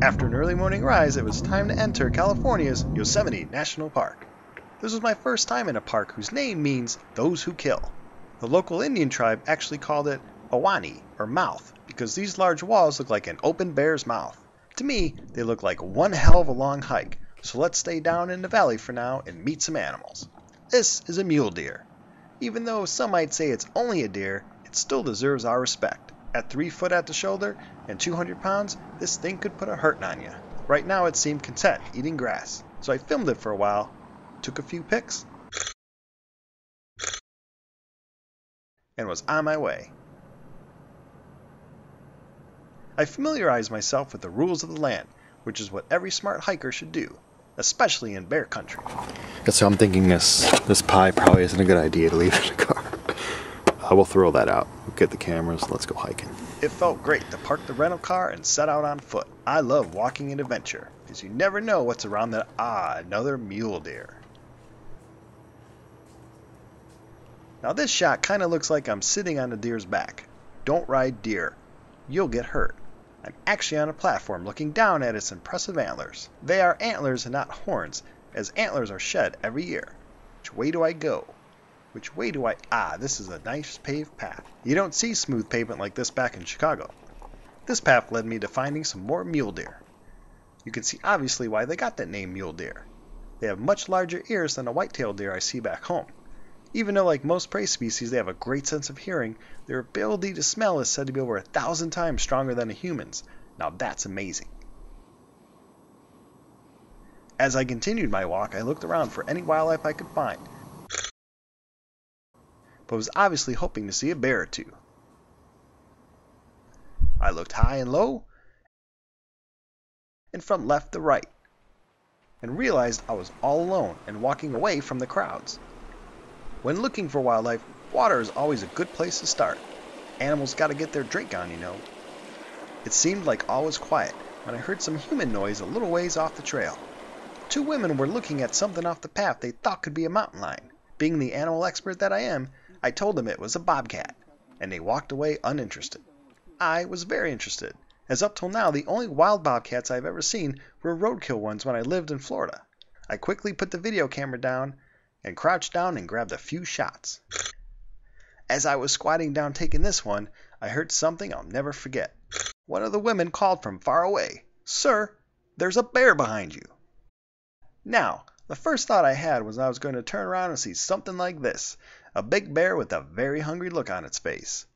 After an early morning rise, it was time to enter California's Yosemite National Park. This was my first time in a park whose name means those who kill. The local Indian tribe actually called it Awani, or mouth, because these large walls look like an open bear's mouth. To me, they look like one hell of a long hike, so let's stay down in the valley for now and meet some animals. This is a mule deer. Even though some might say it's only a deer, it still deserves our respect. At 3 foot at the shoulder and 200 pounds, this thing could put a hurting on you. Right now it seemed content eating grass, so I filmed it for a while, took a few pics, and was on my way. I familiarized myself with the rules of the land, which is what every smart hiker should do, especially in bear country. So I'm thinking this pie probably isn't a good idea to leave in the car. We'll throw that out. We'll get the cameras. Let's go hiking. It felt great to park the rental car and set out on foot. I love walking in adventure, because you never know what's around that another mule deer. Now this shot kind of looks like I'm sitting on a deer's back. Don't ride deer. You'll get hurt. I'm actually on a platform looking down at its impressive antlers. They are antlers and not horns, as antlers are shed every year. Which way do I go? Which way do I... this is a nice paved path. You don't see smooth pavement like this back in Chicago. This path led me to finding some more mule deer. You can see obviously why they got that name mule deer. They have much larger ears than the white-tailed deer I see back home. Even though like most prey species they have a great sense of hearing, their ability to smell is said to be over 1,000 times stronger than a human's. Now that's amazing. As I continued my walk, I looked around for any wildlife I could find, but was obviously hoping to see a bear or two. I looked high and low, and from left to right, and realized I was all alone and walking away from the crowds. When looking for wildlife, water is always a good place to start. Animals gotta get their drink on, you know. It seemed like all was quiet when I heard some human noise a little ways off the trail. 2 women were looking at something off the path they thought could be a mountain lion. Being the animal expert that I am, I told them it was a bobcat, and they walked away uninterested. I was very interested, as up till now the only wild bobcats I've ever seen were roadkill ones when I lived in Florida. I quickly put the video camera down and crouched down and grabbed a few shots. As I was squatting down taking this one, I heard something I'll never forget. One of the women called from far away, "Sir, there's a bear behind you." Now, the first thought I had was I was going to turn around and see something like this, a big bear with a very hungry look on its face.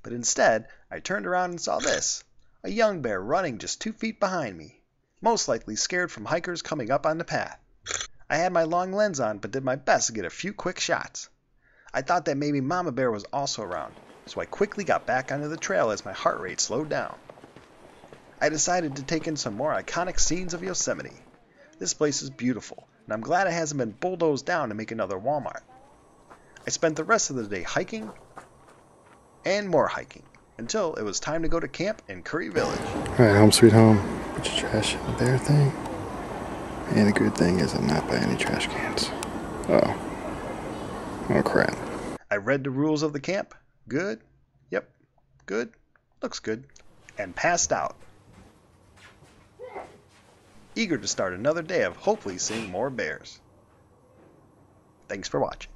But instead, I turned around and saw this, a young bear running just 2 feet behind me, most likely scared from hikers coming up on the path. I had my long lens on, but did my best to get a few quick shots. I thought that maybe Mama Bear was also around, so I quickly got back onto the trail as my heart rate slowed down. I decided to take in some more iconic scenes of Yosemite. This place is beautiful, and I'm glad it hasn't been bulldozed down to make another Walmart. I spent the rest of the day hiking and more hiking until it was time to go to camp in Curry Village. Alright, home sweet home. Put your trash in the bear thing. And the good thing is I'm not by any trash cans. Oh crap. I read the rules of the camp. Good. Yep. Good. Looks good. And passed out. Eager to start another day of hopefully seeing more bears. Thanks for watching.